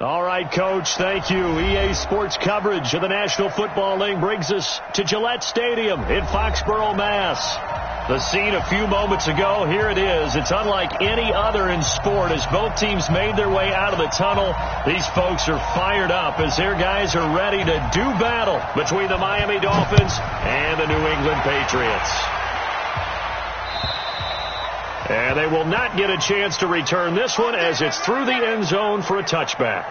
All right, Coach, thank you. EA Sports coverage of the National Football League brings us to Gillette Stadium in Foxborough, Mass. The scene a few moments ago, here it is. It's unlike any other in sport as both teams made their way out of the tunnel. These folks are fired up as their guys are ready to do battle between the Miami Dolphins and the New England Patriots. And they will not get a chance to return this one as it's through the end zone for a touchback.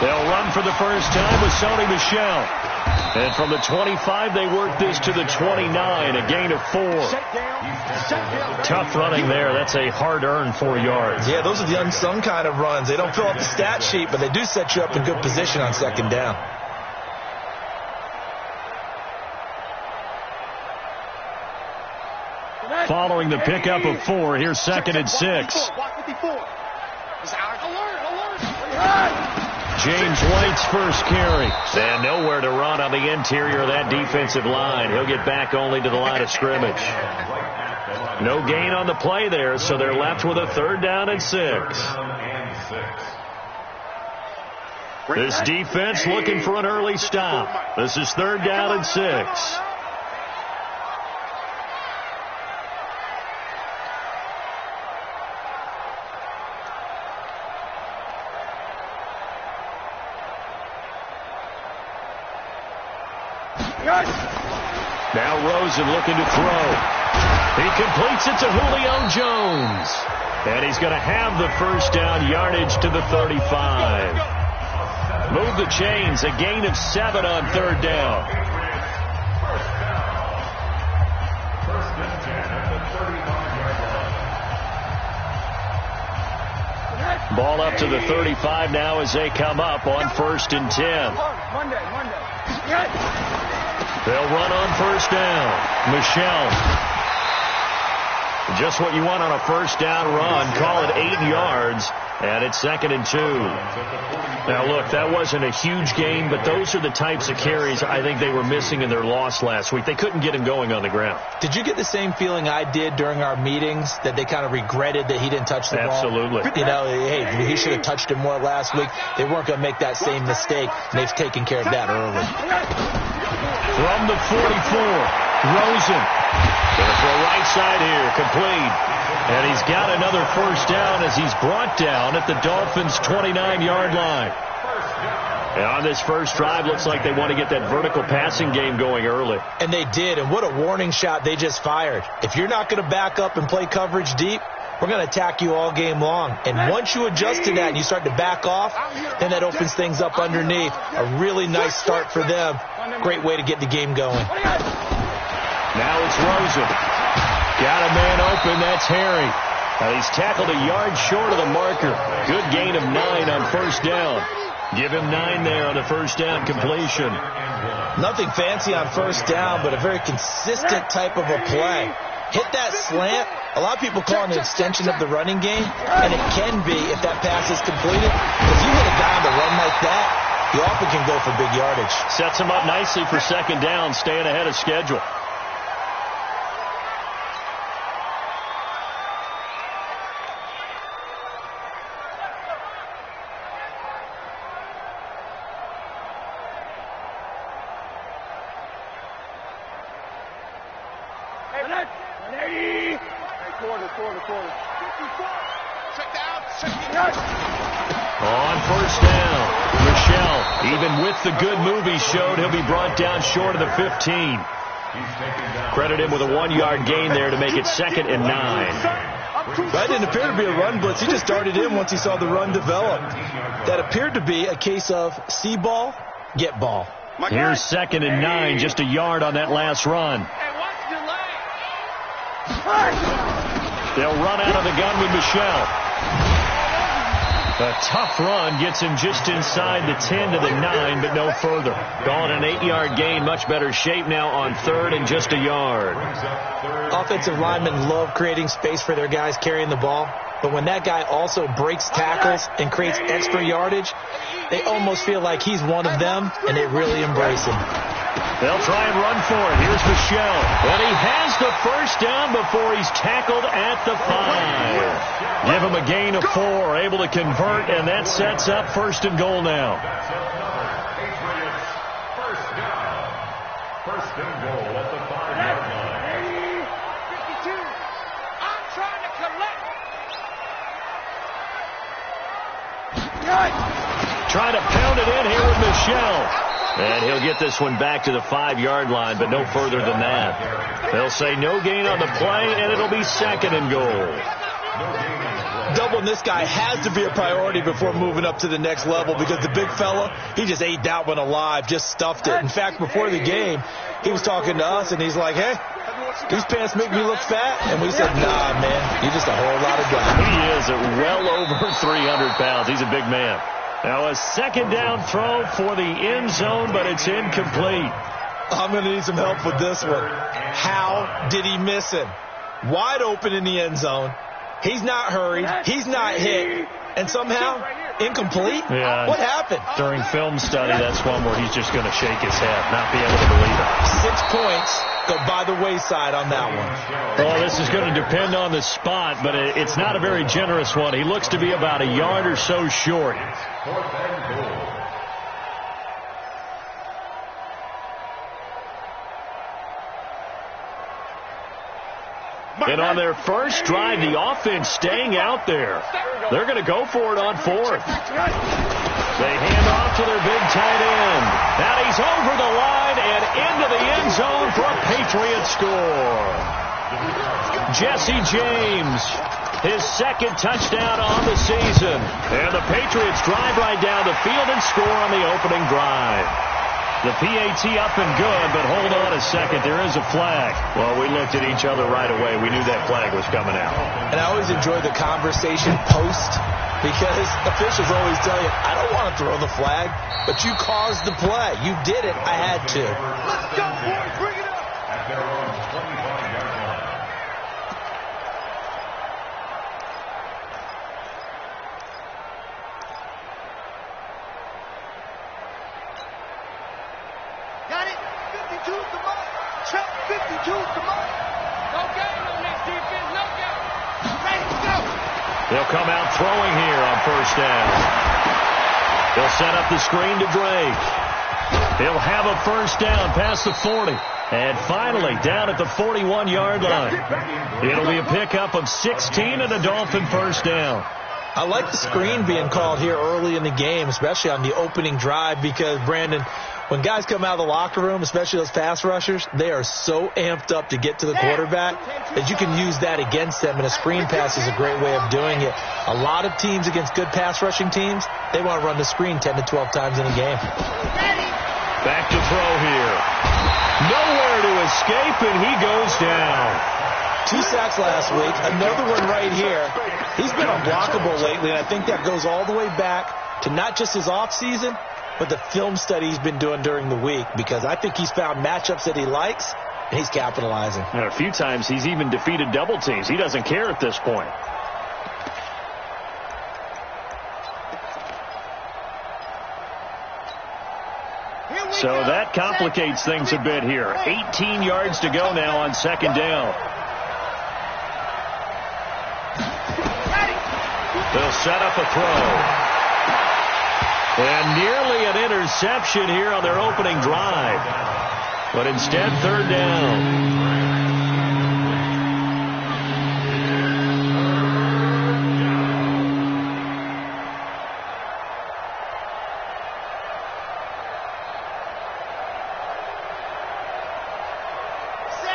They'll run for the first time with Sony Michel. And from the 25, they work this to the 29, a gain of 4. Tough running there. That's a hard-earned 4 yards. Yeah, those are the unsung kind of runs. They don't fill up the stat sheet, but they do set you up in good position on second down. Following the pickup of 4, here's 2nd and 6. James White's first carry. And nowhere to run on the interior of that defensive line. He'll get back only to the line of scrimmage. No gain on the play there, so they're left with a 3rd down and 6. This defense looking for an early stop. This is 3rd down and 6. Now Rosen looking to throw. He completes it to Julio Jones. And he's going to have the first down, yardage to the 35. Move the chains, a gain of 7 on 3rd down. Ball up to the 35 now as they come up on 1st and 10. They'll run on 1st down. Michel. Just what you want on a 1st down run. Call it 8 yards. And it's 2nd and 2. Now, look, that wasn't a huge gain, but those are the types of carries I think they were missing in their loss last week. They couldn't get him going on the ground. Did you get the same feeling I did during our meetings, that they kind of regretted that he didn't touch the ball? Absolutely. You know, hey, he should have touched it more last week. They weren't going to make that same mistake, and they've taken care of that early. From the 44, Rosen. Gonna throw right side here, complete. And he's got another 1st down as he's brought down at the Dolphins' 29-yard line. And on this first drive, looks like they want to get that vertical passing game going early. And they did, and what a warning shot they just fired. If you're not going to back up and play coverage deep, we're going to attack you all game long. And once you adjust to that and you start to back off, then that opens things up underneath. A really nice start for them. Great way to get the game going. Now it's Rosen. Got a man open. That's Harry. He's tackled a yard short of the marker. Good gain of 9 on 1st down. Give him 9 there on the 1st down completion. Nothing fancy on 1st down, but a very consistent type of a play. Hit that slant. A lot of people call it an extension of the running game, and it can be if that pass is completed. If you hit a guy on the run like that, you often can go for big yardage. Sets him up nicely for 2nd down, staying ahead of schedule. On 1st down, Michel, even with the good move he showed, he'll be brought down short of the 15. Credit him with a 1-yard gain there to make it 2nd and 9. That didn't appear to be a run blitz. He just darted in once he saw the run develop. That appeared to be a case of see ball, get ball. Here's 2nd and 9, just a yard on that last run. They'll run out of the gun with Michel. A tough run gets him just inside the 10 to the 9, but no further. Calling an 8-yard gain, much better shape now on third and just a yard. Offensive linemen love creating space for their guys carrying the ball, but when that guy also breaks tackles and creates extra yardage, they almost feel like he's one of them, and they really embrace him. They'll try and run for it. Here's Michelle. And he has the first down before he's tackled at the 5. Give him a gain of 4, able to convert, and that sets up first and goal now. First and goal at the 5-yard line. 52. I'm trying to collect. Trying to pound it in here with Michelle. And he'll get this one back to the 5-yard line, but no further than that. They'll say no gain on the play, and it'll be second and goal. Doubling this guy has to be a priority before moving up to the next level because the big fella, he just ate that one alive, just stuffed it. In fact, before the game, he was talking to us, and he's like, hey, these pants make me look fat. And we said, nah, man, you're just a whole lot of guy. He is at well over 300 pounds. He's a big man. Now a second down throw for the end zone, but it's incomplete. I'm going to need some help with this one. How did he miss him? Wide open in the end zone. He's not hurried. He's not hit. And somehow, incomplete? Yeah. What happened? During film study, that's one where he's just going to shake his head, not be able to believe it. 6 points go by the wayside on that one. Well, this is going to depend on the spot, but it's not a very generous one. He looks to be about a yard or so short. And on their first drive, the offense staying out there. They're going to go for it on fourth. They hand off to their big tight end. Now he's over the line and into the end zone for a Patriot score. Jesse James, his second touchdown on the season. And the Patriots drive right down the field and score on the opening drive. The PAT up and good, but hold on a second. There is a flag. Well, we looked at each other right away. We knew that flag was coming out. And I always enjoy the conversation post because officials always tell you, I don't want to throw the flag, but you caused the play. You did it. I had to. Let's go, boys. Bring it up. At their own 25-yard line. Got it. 52 to mark. Check 52 to mark. No game on this defense. No game. Ready to go. They'll come out throwing here on first down. They'll set up the screen to Drake. He'll have a first down past the 40. And finally, down at the 41-yard line. It'll be a pickup of 16 and a Dolphin first down. I like the screen being called here early in the game, especially on the opening drive, because, Brandon, when guys come out of the locker room, especially those pass rushers, they are so amped up to get to the quarterback that you can use that against them, and a screen pass is a great way of doing it. A lot of teams against good pass rushing teams, they want to run the screen 10 to 12 times in a game. Back to throw here. Nowhere to escape, and he goes down. 2 sacks last week, another one right here. He's been unblockable lately, and I think that goes all the way back to not just his offseason, but the film study he's been doing during the week, because I think he's found matchups that he likes, and he's capitalizing. And a few times he's even defeated double teams. He doesn't care at this point. So that complicates things a bit here. 18 yards to go now on second down. They'll set up a throw. And nearly an interception here on their opening drive. But instead, third down.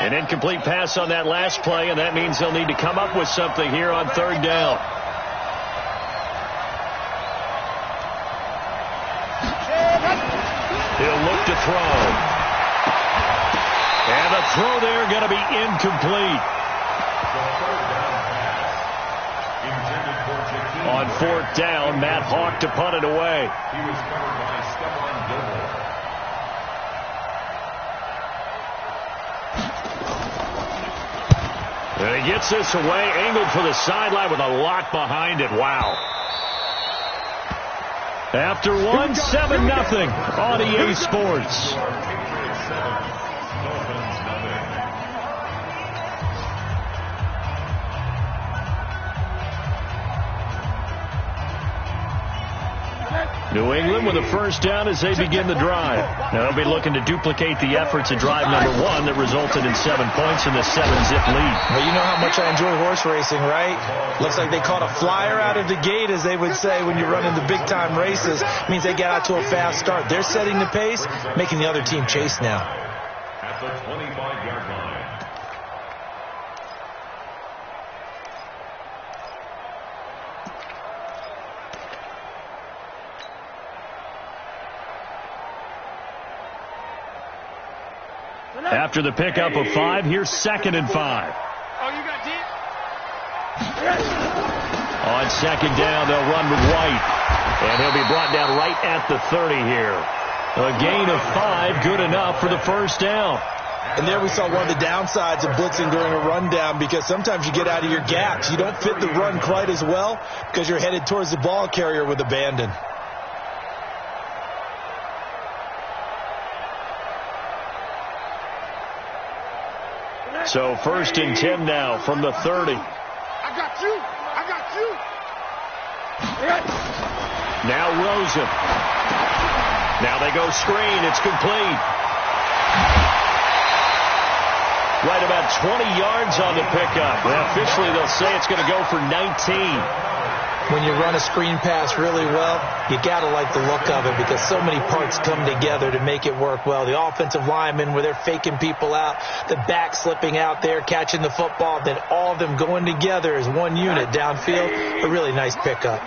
An incomplete pass on that last play, and that means they'll need to come up with something here on third down. He'll look to throw. And the throw there going to be incomplete. On fourth down, Matt Hawk to punt it away. He was covered by Stephon Gilmore. And he gets this away, angled for the sideline with a lot behind it. Wow. After one, 7-0 on EA Sports. New England with a first down as they begin the drive. Now they'll be looking to duplicate the efforts at drive number 1 that resulted in 7 points in the 7-zip lead. Well, you know how much I enjoy horse racing, right? Looks like they caught a flyer out of the gate, as they would say when you're running the big-time races. It means they get out to a fast start. They're setting the pace, making the other team chase now. At the 25-yard line. After the pickup of 5, here's 2nd and 5. Oh, you got deep? On 2nd down, they'll run with White. And he'll be brought down right at the 30 here. A gain of 5, good enough for the first down. And there we saw one of the downsides of blitzing during a rundown, because sometimes you get out of your gaps. You don't fit the run quite as well because you're headed towards the ball carrier with abandon. So 1st and 10 now from the 30. I got you. I got you. Now Rosen. Now they go screen. It's complete. Right about 20 yards on the pickup. Well, officially, they'll say it's going to go for 19. When you run a screen pass really well, you got to like the look of it, because so many parts come together to make it work well. The offensive linemen, where they're faking people out, the back slipping out there, catching the football, then all of them going together as one unit downfield. A really nice pickup.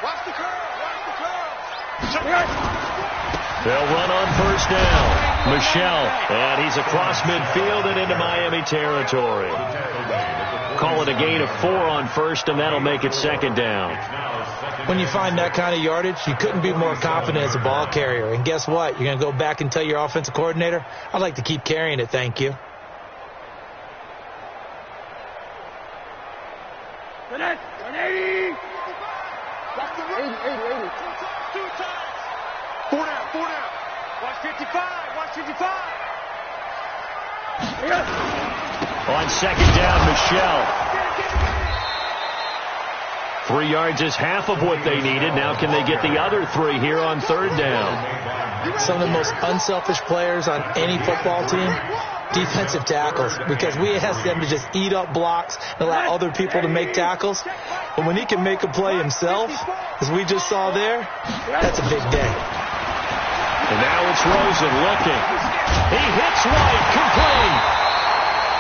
Watch the curl. Watch the curl. They'll run on first down. Michelle, and he's across midfield and into Miami territory. Call it a gain of 4 on first, and that'll make it 2nd down. When you find that kind of yardage, you couldn't be more confident as a ball carrier. And guess what? You're going to go back and tell your offensive coordinator, I'd like to keep carrying it, thank you. Watch the run. 80. 2 times. 4 down. Watch 55. Watch 55. On 2nd down, Michelle. 3 yards is half of what they needed. Now can they get the other 3 here on 3rd down? Some of the most unselfish players on any football team, defensive tackles, because we ask them to just eat up blocks and allow other people to make tackles. But when he can make a play himself, as we just saw there, that's a big day. And now it's Rosen looking. He hits White, complete.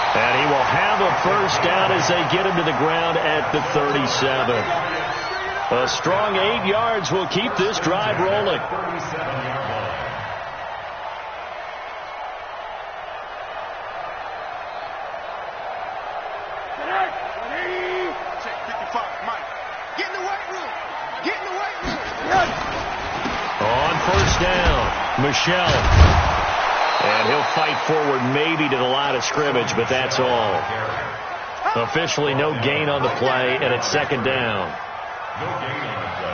And he will have a first down as they get him to the ground at the 37. A strong 8 yards will keep this drive rolling. Check 55, Mike. Get in the weight room. Get in the weight room. On first down, Michelle. And he'll fight forward maybe to the line of scrimmage, but that's all. Officially no gain on the play, and it's 2nd down.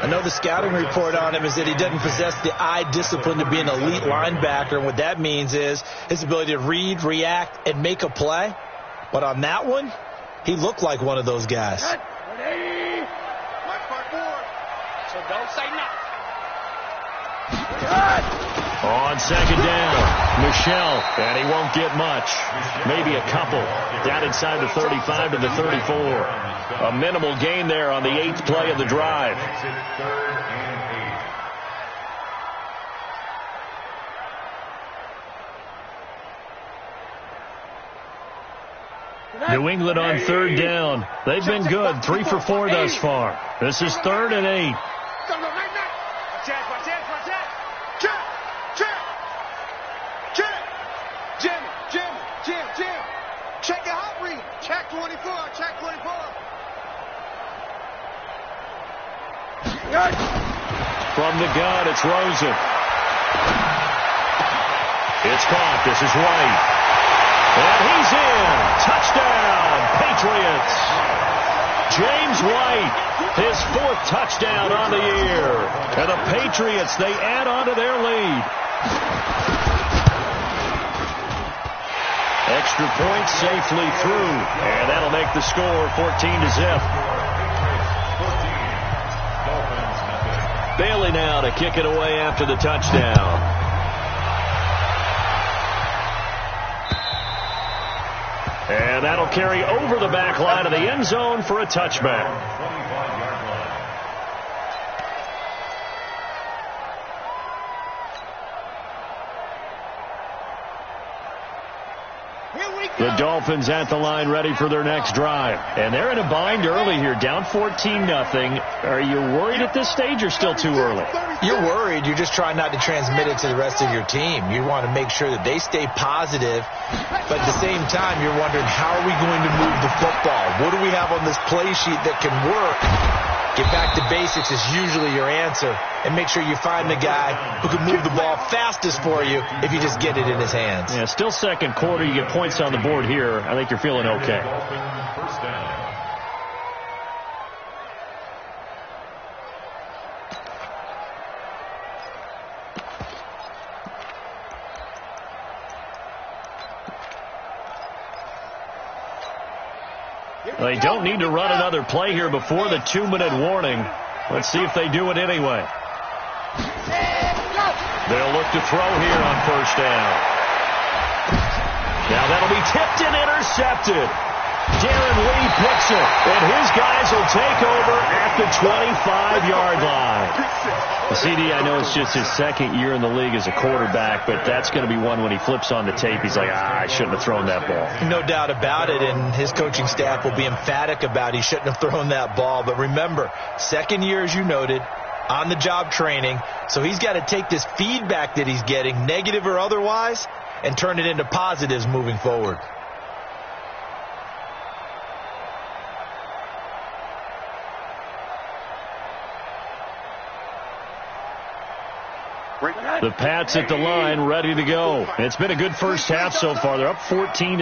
I know the scouting report on him is that he doesn't possess the eye discipline to be an elite linebacker. And what that means is his ability to read, react, and make a play. But on that one, he looked like one of those guys. Mike, fight forward. So don't say nothing. On 2nd down, Michelle, and he won't get much. Maybe a couple. Down inside the 35 to the 34. A minimal gain there on the 8th play of the drive. New England on 3rd down. They've been good. 3 for 4 thus far. This is 3rd and 8. Go, night. Watch that. Jim. Check your hot read. Check 24. From the gun, it's Rosen. It's caught. This is White. And he's in. Touchdown, Patriots. James White, his 4th touchdown on the year. And the Patriots, they add on to their lead. Extra point safely through. And that'll make the score 14-0. Bailey now to kick it away after the touchdown. And that'll carry over the back line of the end zone for a touchback. The Dolphins at the line ready for their next drive. And they're in a bind early here, down 14-0. Are you worried at this stage or still too early? You're worried. You're just trying not to transmit it to the rest of your team. You want to make sure that they stay positive. But at the same time, you're wondering, how are we going to move the football? What do we have on this play sheet that can work? Get back to basics is usually your answer. And make sure you find the guy who can move the ball fastest for you if you just get it in his hands. Yeah, still second quarter. You get points on the board here. I think you're feeling okay. First down. They don't need to run another play here before the 2-minute warning. Let's see if they do it anyway. They'll look to throw here on first down. Now that'll be tipped and intercepted. Darren Lee picks it, and his guys will take over at the 25-yard line. CD, I know it's just his second year in the league as a quarterback, but that's going to be one when he flips on the tape. He's like, I shouldn't have thrown that ball. No doubt about it, and his coaching staff will be emphatic about he shouldn't have thrown that ball. But remember, second year, as you noted, on-the-job training, so he's got to take this feedback that he's getting, negative or otherwise, and turn it into positives moving forward. The Pats at the line, ready to go. It's been a good first half so far. They're up 14-0.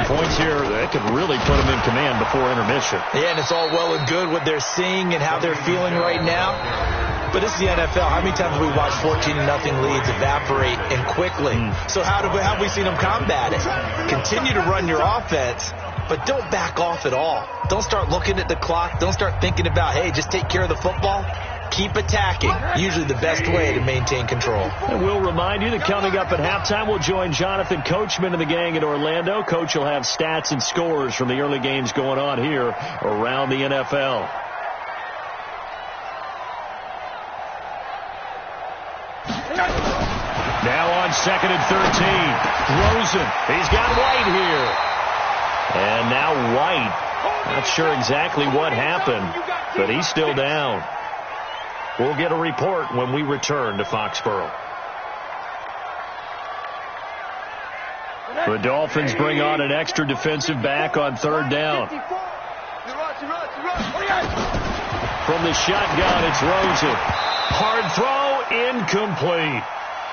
Points here that could really put them in command before intermission. Yeah, and it's all well and good what they're seeing and how they're feeling right now. But it's the NFL. How many times have we watched 14-0 leads evaporate and quickly? So how have we seen them combat it? Continue to run your offense, but don't back off at all. Don't start looking at the clock. Don't start thinking about, hey, just take care of the football. Keep attacking. Usually the best way to maintain control. And we'll remind you that coming up at halftime, we'll join Jonathan Coachman and the gang in Orlando. Coach will have stats and scores from the early games going on here around the NFL. Now on 2nd and 13. Rosen. He's got White here. And now White. Not sure exactly what happened, but he's still down. We'll get a report when we return to Foxborough. The Dolphins bring on an extra defensive back on 3rd down. From the shotgun, it's Rosen. Hard throw, incomplete.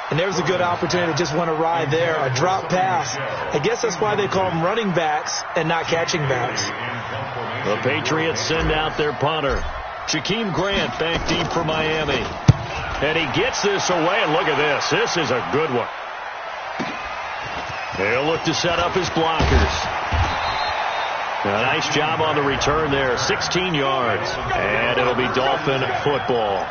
And there's a good opportunity to just want to ride there. A drop pass. I guess that's why they call them running backs and not catching backs. The Patriots send out their punter. Jakeem Grant back deep for Miami. And he gets this away, and look at this. This is a good one. They'll look to set up his blockers. A nice job on the return there. 16 yards. And it'll be Dolphin football.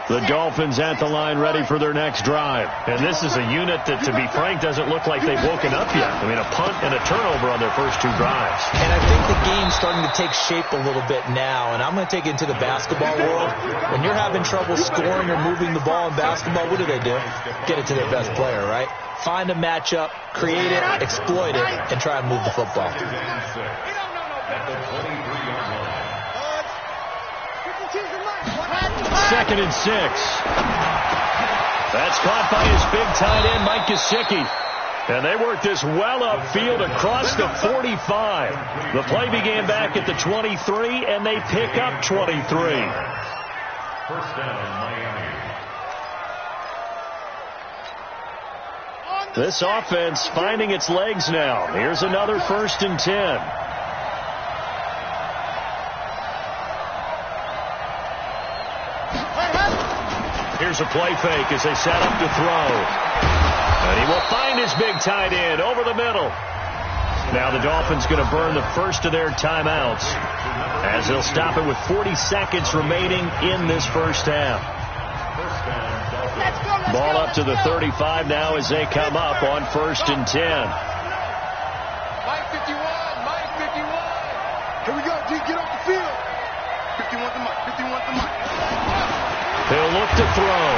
The Dolphins at the line ready for their next drive. And this is a unit that, to be frank, doesn't look like they've woken up yet. I mean, a punt and a turnover on their first 2 drives. And I think the game's starting to take shape a little bit now. And I'm going to take it into the basketball world. When you're having trouble scoring or moving the ball in basketball, what do? Get it to their best player, right? Find a matchup, create it, exploit it, and try and move the football. At the 23-yard line. 2nd and 6. That's caught by his big tight end, Mike Gesicki. And they work this well upfield across the 45. The play began back at the 23, and they pick up 23. First down, Miami. This offense finding its legs now. Here's another 1st and 10. Here's a play fake as they set up to throw. And he will find his big tight end over the middle. Now the Dolphins going to burn the first of their timeouts as they'll stop it with 40 seconds remaining in this first half. Ball up to the 35 now as they come up on 1st and 10. Mike 51, Mike 51. Here we go, D, get off the field. 51 to Mike, 51 to Mike. He'll look to throw.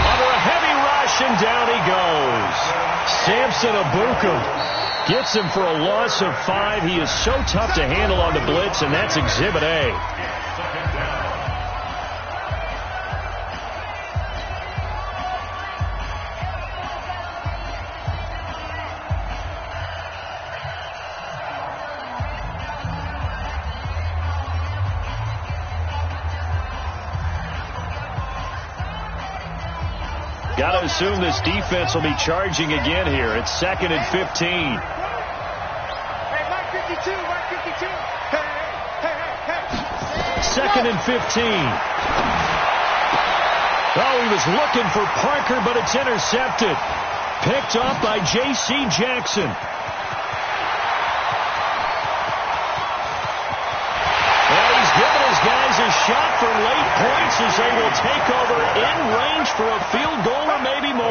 Under a heavy rush, and down he goes. Samson Abuka gets him for a loss of 5. He is so tough to handle on the blitz, and that's Exhibit A. Got to assume this defense will be charging again here. It's 2nd and 15. Hey, Mike 52, Mike 52. Hey. 2nd and 15. Oh, he was looking for Parker, but it's intercepted. Picked up by J.C. Jackson. And he's given his guys a shot for late points as they will take over in range for a field goal or maybe more.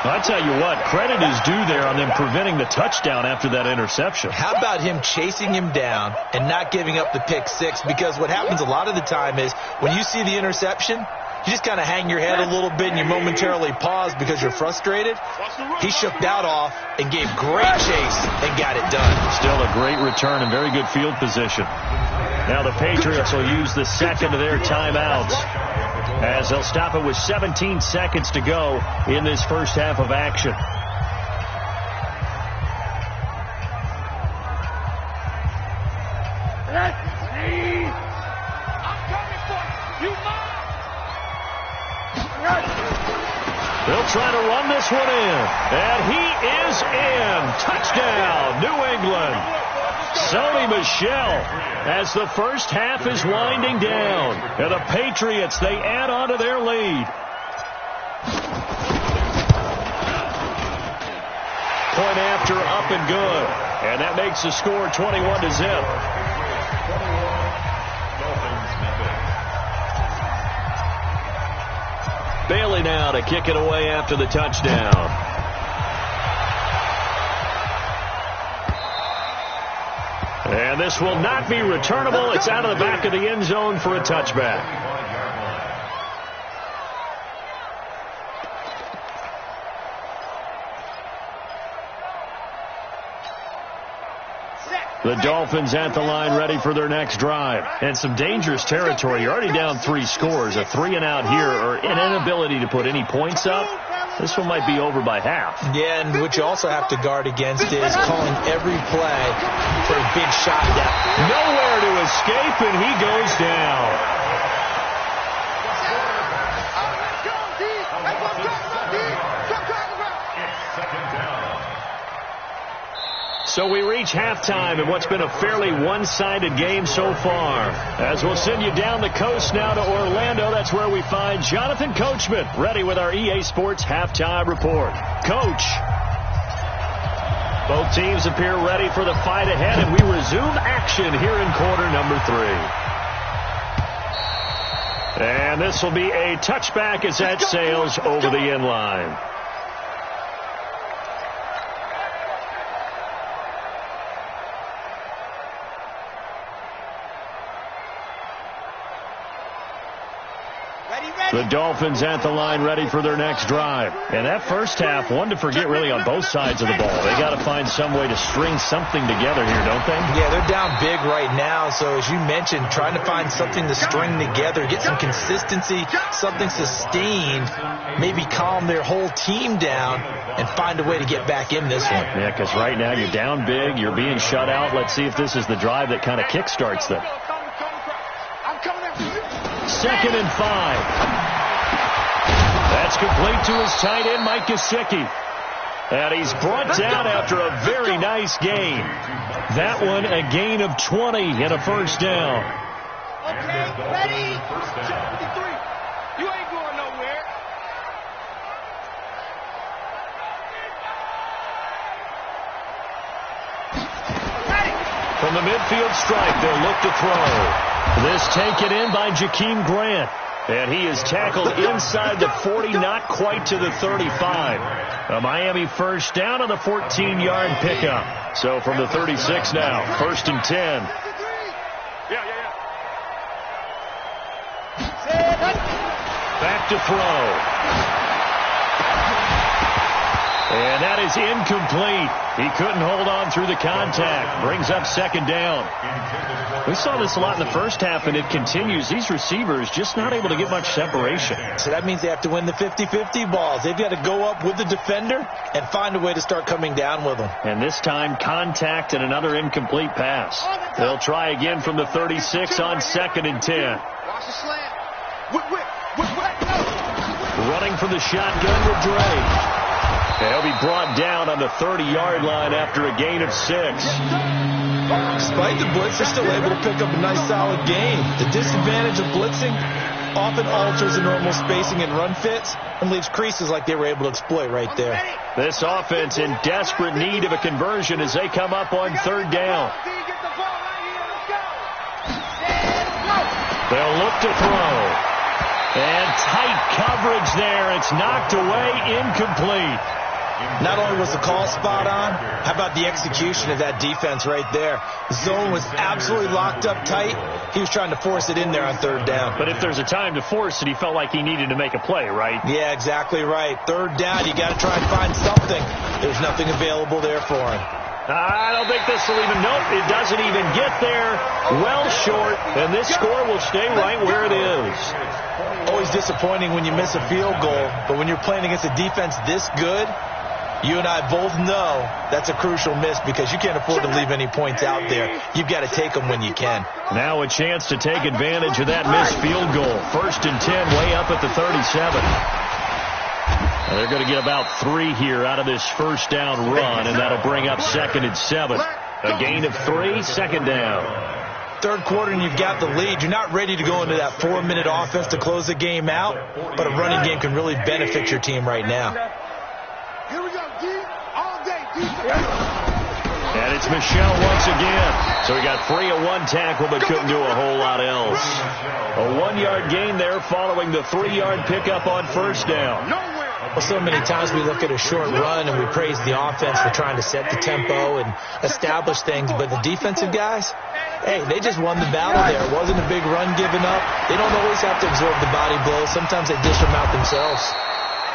I tell you what, credit is due there on them preventing the touchdown after that interception. How about him chasing him down and not giving up the pick six? Because what happens a lot of the time is when you see the interception, you just kind of hang your head a little bit and you momentarily pause because you're frustrated. He shook that off and gave great chase and got it done. Still a great return and very good field position. Now the Patriots will use the second of their timeouts as they'll stop it with 17 seconds to go in this first half of action. They'll try to run this one in. And he is in. Touchdown, New England. Sony Michel as the first half is winding down. And the Patriots, they add on to their lead. Point after, up and good. And that makes the score 21-0. Bailey now to kick it away after the touchdown. And this will not be returnable. It's out of the back of the end zone for a touchback. The Dolphins at the line ready for their next drive. And some dangerous territory. You're already down 3 scores. A 3-and-out here or an inability to put any points up. This one might be over by half. Yeah, and what you also have to guard against is calling every play for a big shot down. Nowhere to escape, and he goes down. So we reach halftime in what's been a fairly one-sided game so far. As we'll send you down the coast now to Orlando, that's where we find Jonathan Coachman, ready with our EA Sports Halftime Report. Coach. Both teams appear ready for the fight ahead, and we resume action here in quarter number 3. And this will be a touchback as that sails over the end line. The Dolphins at the line ready for their next drive. And that first half, one to forget really on both sides of the ball. They got to find some way to string something together here, don't they? Yeah, they're down big right now. So as you mentioned, trying to find something to string together, get some consistency, something sustained, maybe calm their whole team down and find a way to get back in this one. Yeah, because right now you're down big, you're being shut out. Let's see if this is the drive that kind of kickstarts them. Second and 5. That's complete to his tight end, Mike Gesicki. And he's brought down after a very nice gain. That one a gain of 20 and a first down. Okay, ready? Check 53. You ain't going nowhere. From the midfield stripe, they'll look to throw. This taken in by Jakeem Grant. And he is tackled inside the 40, not quite to the 35. A Miami first down on the 14-yard pickup. So from the 36 now, first and 10. Back to throw. And that is incomplete. He couldn't hold on through the contact. Brings up second down. We saw this a lot in the first half, and it continues. These receivers just not able to get much separation. So that means they have to win the 50-50 balls. They've got to go up with the defender and find a way to start coming down with them. And this time, contact and another incomplete pass. They'll try again from the 36 on second and 10. Watch the slant. Running from the shotgun with Dre. He'll be brought down on the 30-yard line after a gain of 6. Despite the blitz, they're still able to pick up a nice, solid gain. The disadvantage of blitzing often alters the normal spacing and run fits and leaves creases like they were able to exploit right there. This offense in desperate need of a conversion as they come up on third down. They'll look to throw. And tight coverage there. It's knocked away, incomplete. Not only was the call spot on, how about the execution of that defense right there? Zone was absolutely locked up tight. He was trying to force it in there on third down. But if there's a time to force it, he felt like he needed to make a play, right? Yeah, exactly right. Third down, you got to try and find something. There's nothing available there for him. I don't think this will even, nope, it doesn't even get there. Well short, and this score will stay right where it is. Always disappointing when you miss a field goal, but when you're playing against a defense this good, you and I both know that's a crucial miss because you can't afford to leave any points out there. You've got to take them when you can. Now a chance to take advantage of that missed field goal. First and 10, way up at the 37. They're going to get about 3 here out of this first down run, and that'll bring up second and 7. A gain of 3, second down. Third quarter and you've got the lead. You're not ready to go into that 4-minute offense to close the game out, but a running game can really benefit your team right now. Here we go, D. All day. And it's Michelle once again. So he got 3 of 1 tackle, but couldn't do a whole lot else. A 1-yard gain there following the 3-yard pickup on first down. Well, so many times we look at a short run and we praise the offense for trying to set the tempo and establish things, but the defensive guys, hey, they just won the battle there. It wasn't a big run given up. They don't always have to absorb the body blows. Sometimes they dish them out themselves.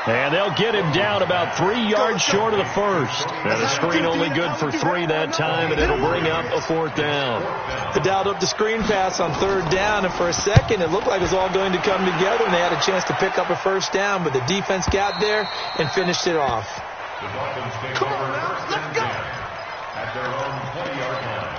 And they'll get him down about 3 yards short of the first. And the screen only good for 3 that time, and it'll bring up a 4th down. They dialed up the screen pass on third down, and for a second it looked like it was all going to come together, and they had a chance to pick up a first down, but the defense got there and finished it off. Come on now, let's go. At their own 20-yard line.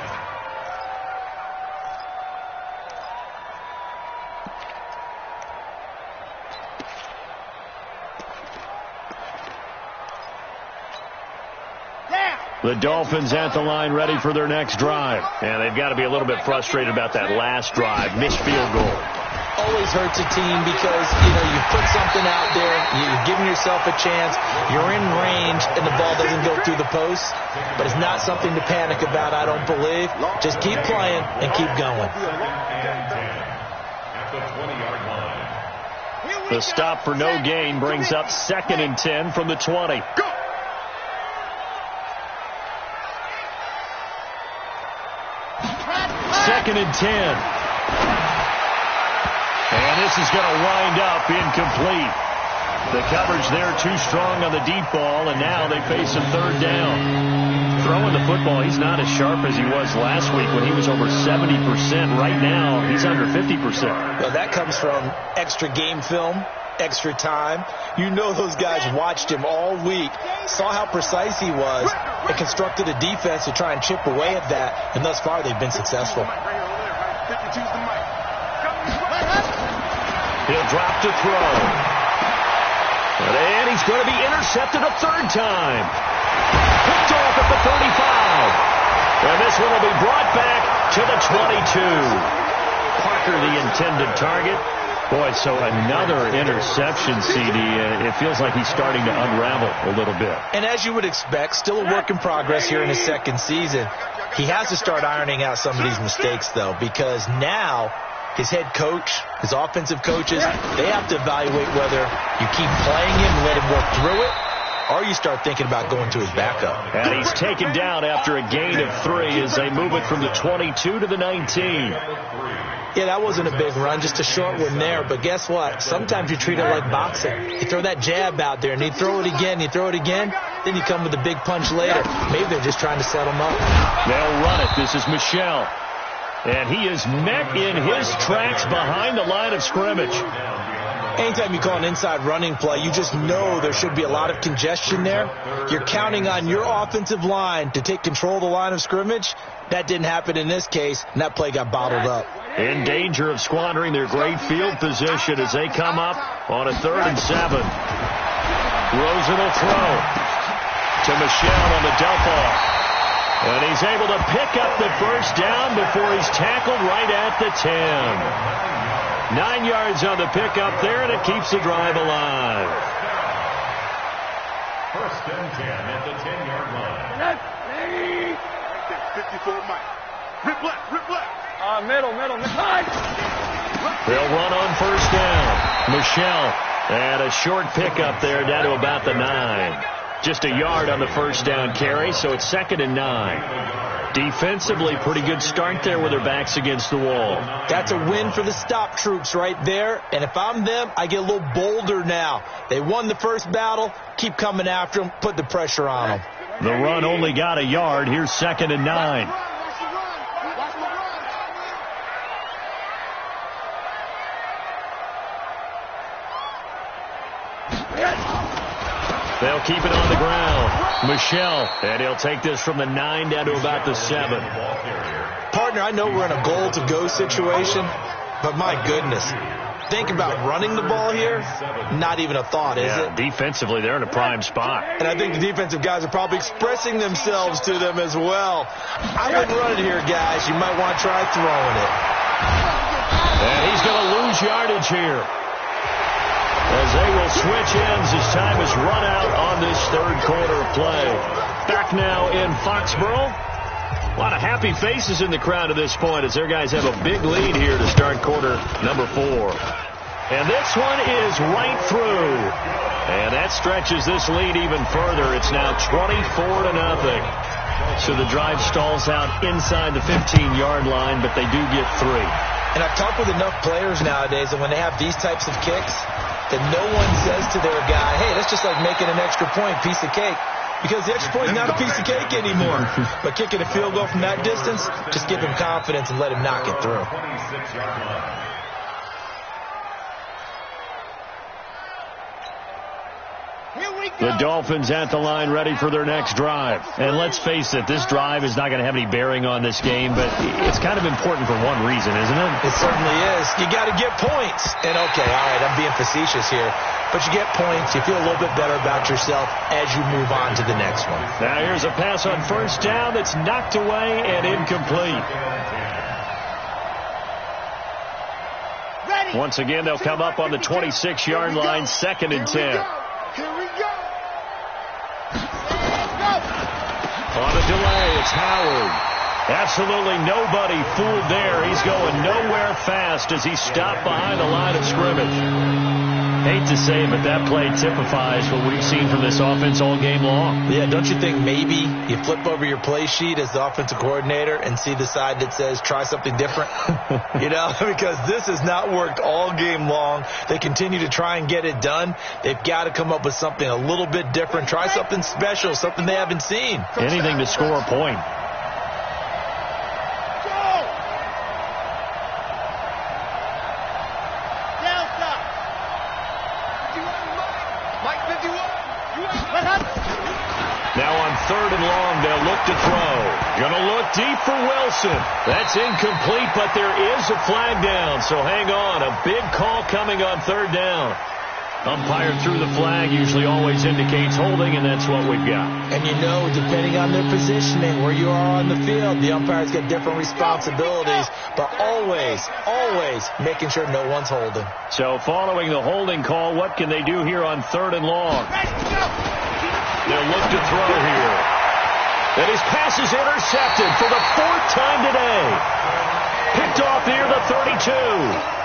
The Dolphins at the line ready for their next drive. And they've got to be a little bit frustrated about that last drive. Missed field goal. Always hurts a team because, you put something out there, you're giving yourself a chance, you're in range, and the ball doesn't go through the post. But it's not something to panic about, I don't believe. Just keep playing and keep going. The stop for no gain brings up second and 10 from the 20. Second and 10. And this this is going to wind up incomplete. The coverage there too strong on the deep ball, and now they face a third down. Throwing the football, he's not as sharp as he was last week when he was over 70%. Right now, he's under 50%. Well, that comes from extra game film, extra time. You know those guys watched him all week, saw how precise he was, and constructed a defense to try and chip away at that, and thus far they've been successful. He'll drop to throw. And he's going to be intercepted a third time. Picked off at the 35. And this one will be brought back to the 22. Parker, the intended target. Boy, so another interception, CD. It feels like he's starting to unravel a little bit. And as you would expect, still a work in progress here in his second season. He has to start ironing out some of these mistakes, though, because now his head coach, his offensive coaches, they have to evaluate whether you keep playing him and let him work through it, or you start thinking about going to his backup. And he's taken down after a gain of 3 as they move it from the 22 to the 19. Yeah, that wasn't a big run, just a short one there. But guess what? Sometimes you treat it like boxing. You throw that jab out there, and you throw it again, then you come with a big punch later. Maybe they're just trying to set him up. They'll run it. This is Michel. And he is met in his tracks behind the line of scrimmage. Anytime you call an inside running play, you just know there should be a lot of congestion there. You're counting on your offensive line to take control of the line of scrimmage. That didn't happen in this case, and that play got bottled up. In danger of squandering their great field position as they come up on a 3rd and 7. Rosen will throw to Michel on the dump off. And he's able to pick up the first down before he's tackled right at the 10. 9 yards on the pickup there, and it keeps the drive alive. 1st and 10 at the 10-yard line. 54 Mike. Rip left. Middle. They'll run on 1st down. Michel, and a short pickup there down to about the 9. Just a yard on the 1st down carry, so it's 2nd and 9. Defensively, pretty good start there with their backs against the wall. That's a win for the stop troops right there. And if I'm them, I get a little bolder now. They won the first battle. Keep coming after them. Put the pressure on them. The run only got a yard. Here's 2nd and 9. They'll keep it on the ground. Michel, and he'll take this from the 9 down to about the 7. Partner, I know we're in a goal-to-go situation, but my goodness, think about running the ball here. Not even a thought, is it? Defensively, they're in a prime spot. And I think the defensive guys are probably expressing themselves to them as well. I wouldn't run it here, guys. You might want to try throwing it. And he's going to lose yardage here, as they will switch ends as time is run out on this 3rd quarter of play. Back now in Foxborough. A lot of happy faces in the crowd at this point as their guys have a big lead here to start quarter number 4. And this one is right through. And that stretches this lead even further. It's now 24-0. So the drive stalls out inside the 15-yard line, but they do get 3. And I've talked with enough players nowadays that when they have these types of kicks, that no one says to their guy, hey, that's just like making an extra point, piece of cake. Because the extra point is not a piece of cake anymore. But kicking a field goal from that distance, just give him confidence and let him knock it through. The Dolphins at the line ready for their next drive. And let's face it, this drive is not going to have any bearing on this game, but it's kind of important for one reason, isn't it? It certainly is. You got to get points. And okay, all right, I'm being facetious here. But you get points, you feel a little bit better about yourself as you move on to the next one. Now here's a pass on 1st down that's knocked away and incomplete. Once again, they'll come up on the 26-yard line, 2nd and 10. Here we go. On a delay, it's Howard. Absolutely nobody fooled there. He's going nowhere fast as he stopped behind the line of scrimmage. Hate to say it, but that play typifies what we've seen from this offense all game long. Yeah, don't you think maybe you flip over your play sheet as the offensive coordinator and see the side that says try something different? Because this has not worked all game long. They continue to try and get it done. They've got to come up with something a little bit different. Try something special, something they haven't seen. Anything to score a point. Now on 3rd and long, they'll look to throw. Gonna look deep for Wilson. That's incomplete, but there is a flag down, so hang on. A big call coming on 3rd down. Umpire threw the flag, usually always indicates holding, and that's what we've got. And depending on their positioning, where you are on the field, the umpires get different responsibilities, but always making sure no one's holding. So following the holding call, what can they do here on 3rd and long? They'll look to throw here. And his pass is intercepted for the 4th time today. Picked off near the 32.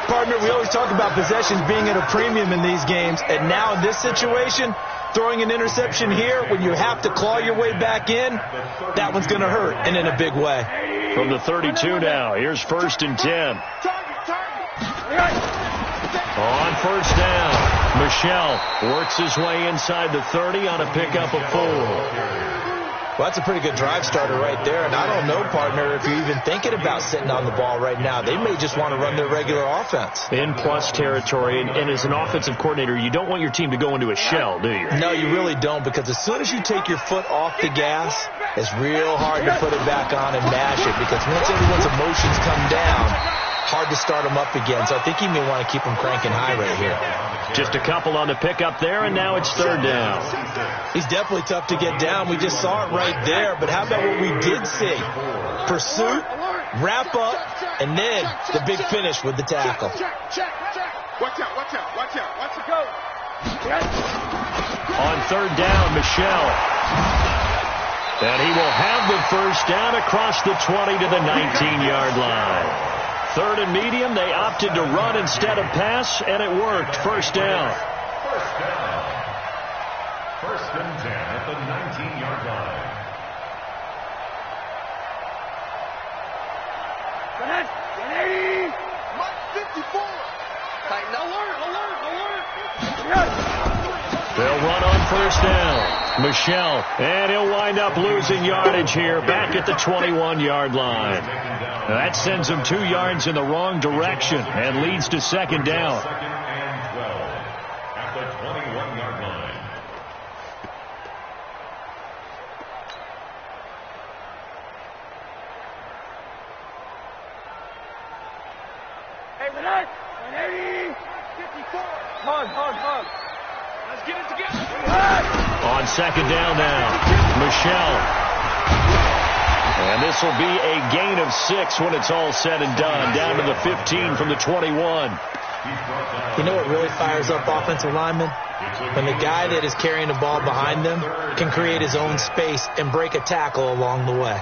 Partner, we always talk about possessions being at a premium in these games, and now in this situation, throwing an interception here when you have to claw your way back in, that one's going to hurt, and in a big way. From the 32 now, here's 1st and 10. On 1st down, Michel works his way inside the 30 on a pickup of 4. Well, that's a pretty good drive starter right there. And I don't know, partner, if you're even thinking about sitting on the ball right now. They may just want to run their regular offense. In plus territory. And as an offensive coordinator, you don't want your team to go into a shell, do you? No, you really don't, because as soon as you take your foot off the gas, it's real hard to put it back on and mash it, because once everyone's emotions come down, hard to start them up again. So I think he may want to keep them cranking high right here. Just a couple on the pickup there, and now it's 3rd down. He's definitely tough to get down. We just saw it right there. But how about what we did see? Pursuit, wrap up, and then the big finish with the tackle. Watch out. Go. On 3rd down, Michel. And he will have the 1st down across the 20 to the 19-yard line. 3rd and medium, they opted to run instead of pass, and it worked. 1st down. 1st and 10 at the 19-yard line. Mike 54. Tighten alert. They'll run on 1st down. Michel, and he'll wind up losing yardage here back at the 21-yard line. That sends him 2 yards in the wrong direction and leads to 2nd down. 2nd and 12 at the 21-yard line. Hey, relax. 54. Hug. Let's get it together. On 2nd down now, Michel. And this will be a gain of 6 when it's all said and done. Down to the 15 from the 21. You know what really fires up offensive linemen? When the guy that is carrying the ball behind them can create his own space and break a tackle along the way.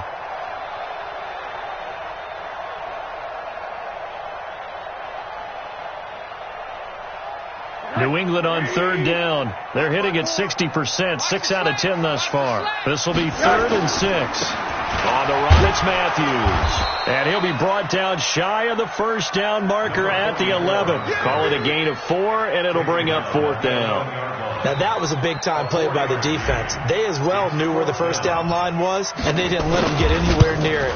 New England on 3rd down. They're hitting at 60%, 6 out of 10 thus far. This will be 3rd and 6. On the run, it's Matthews. And he'll be brought down shy of the 1st down marker at the 11. Call it a gain of 4, and it'll bring up 4th down. Now, that was a big-time play by the defense. They as well knew where the 1st down line was, and they didn't let them get anywhere near it.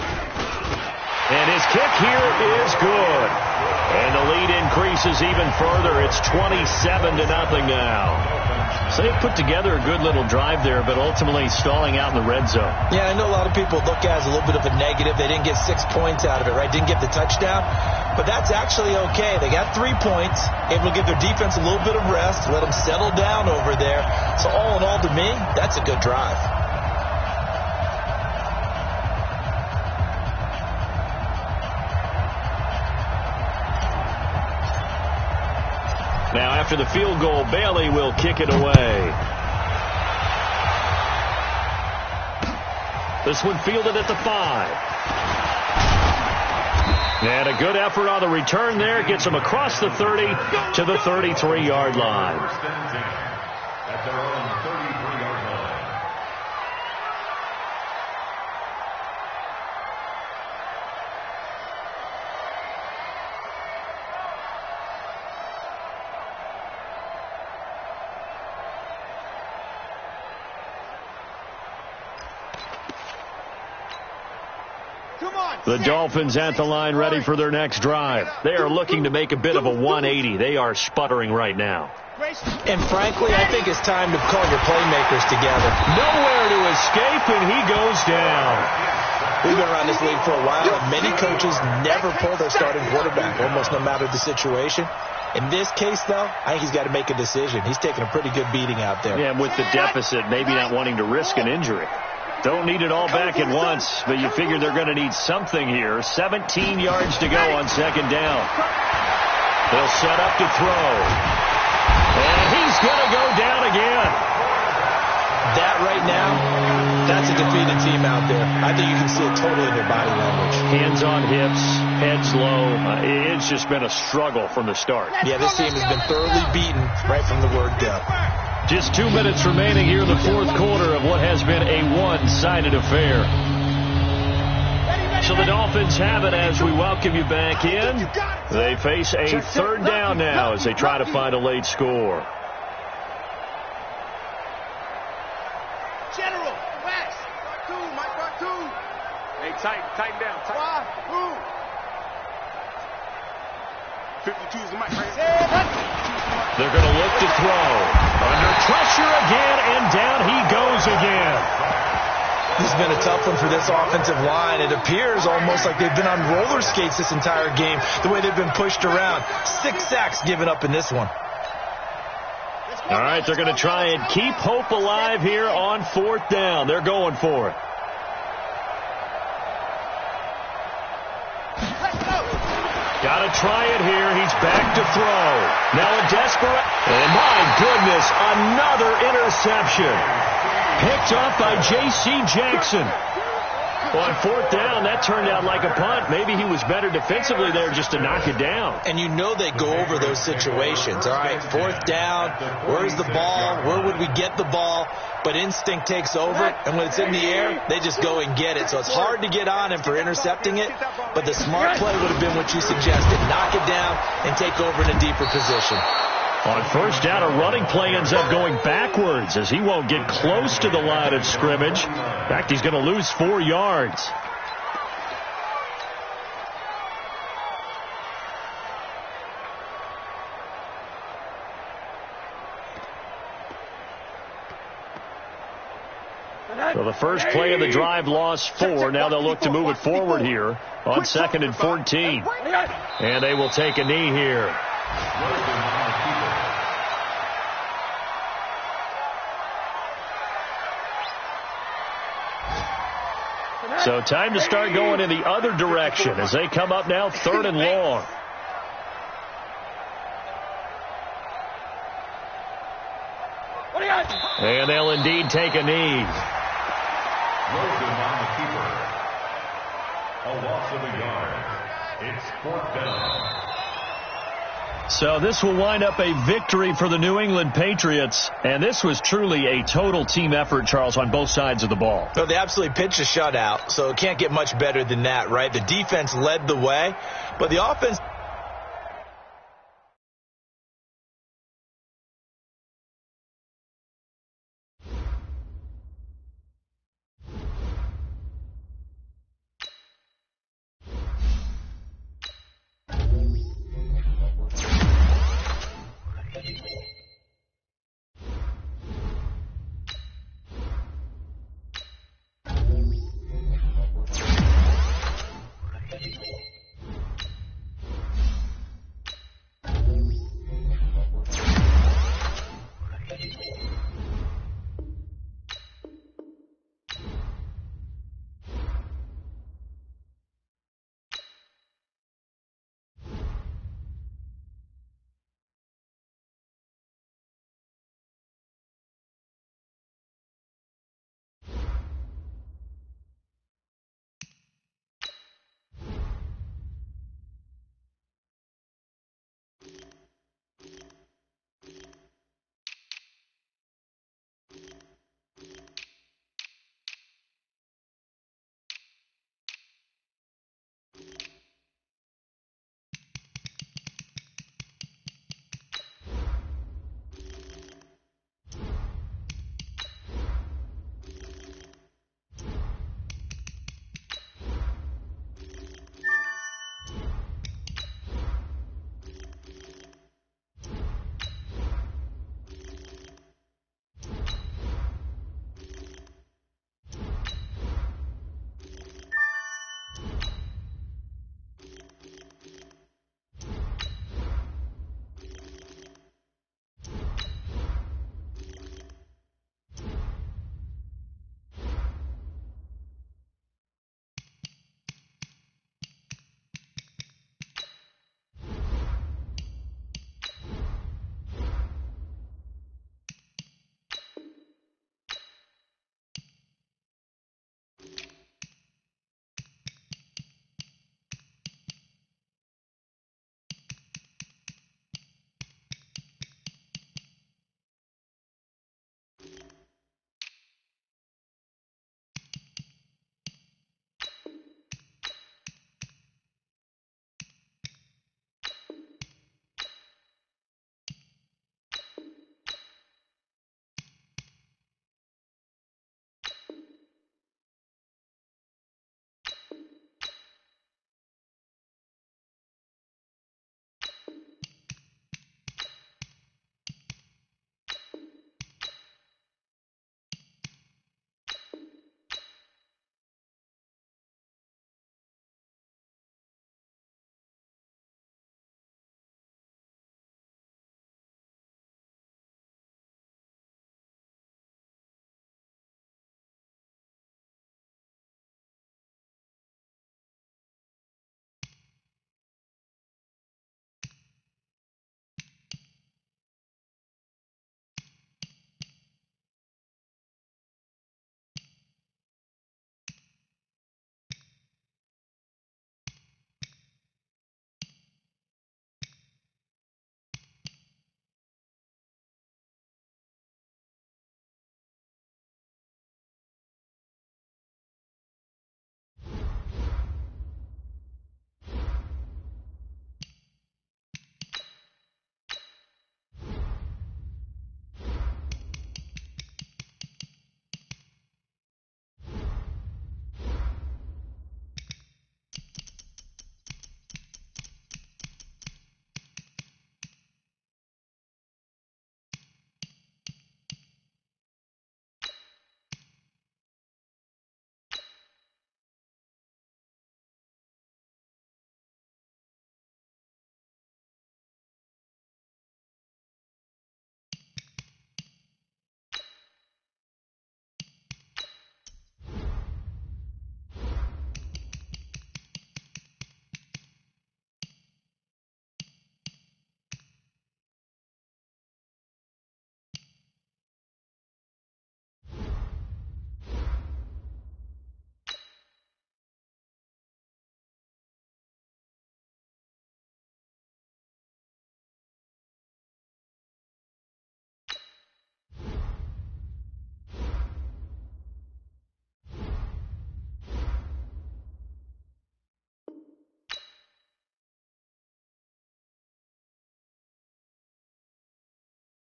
And his kick here is good. And the lead increases even further. It's 27-0 now. So they put together a good little drive there, but ultimately stalling out in the red zone. Yeah, I know a lot of people look at it as a little bit of a negative. They didn't get 6 points out of it, right? Didn't get the touchdown. But that's actually okay. They got 3 points, able to give their defense a little bit of rest, let them settle down over there. So all in all, to me, that's a good drive. Now, after the field goal, Bailey will kick it away. This one fielded at the 5. And a good effort on the return there. Gets them across the 30 to the 33-yard line. At their own 33-yard line. The Dolphins at the line ready for their next drive. They are looking to make a bit of a 180. They are sputtering right now. And frankly, I think it's time to call your playmakers together. Nowhere to escape, and he goes down. We've been around this league for a while, and many coaches never pull their starting quarterback, almost no matter the situation. In this case, though, I think he's got to make a decision. He's taking a pretty good beating out there. Yeah, and with the deficit, maybe not wanting to risk an injury. Don't need it all back at once, but you figure they're going to need something here. 17 yards to go on second down. They'll set up to throw. And he's going to go down again. That right now, that's a defeated team out there. I think you can see it totally in their body language. Hands on hips, heads low. It's just been a struggle from the start. Yeah, this team has been thoroughly beaten right from the word go. Just 2 minutes remaining here in the fourth quarter of what has been a one-sided affair. So the Dolphins have it as we welcome you back in. They face a third down now as they try to find a late score. General, West. Mike, two. Hey, tighten down. Why? Move. 52 is the mic right here. They're going to look to throw. Under pressure again, and down he goes again. This has been a tough one for this offensive line. It appears almost like they've been on roller skates this entire game, the way they've been pushed around. 6 sacks given up in this one. All right, they're going to try and keep hope alive here on fourth down. They're going for it. Got to try it here. He's back to throw. Now a desperate. And my goodness, another interception. Picked off by J.C. Jackson. On fourth down, that turned out like a punt. Maybe he was better defensively there just to knock it down. And you know they go over those situations. All right, fourth down, where's the ball? Where would we get the ball? But instinct takes over, and when it's in the air, they just go and get it. So it's hard to get on him for intercepting it, but the smart play would have been what you suggested. Knock it down and take over in a deeper position. On first down, a running play ends up going backwards as he won't get close to the line of scrimmage. In fact, he's going to lose 4 yards. So the first play of the drive lost 4. Now they'll look to move it forward here on 2nd and 14. And they will take a knee here. So time to start going in the other direction as they come up now 3rd and long. And they'll indeed take a knee. A loss of a yard. It's 4th down. So this will wind up a victory for the New England Patriots. And this was truly a total team effort, Charles, on both sides of the ball. So they absolutely pitched a shutout, so it can't get much better than that, right? The defense led the way, but the offense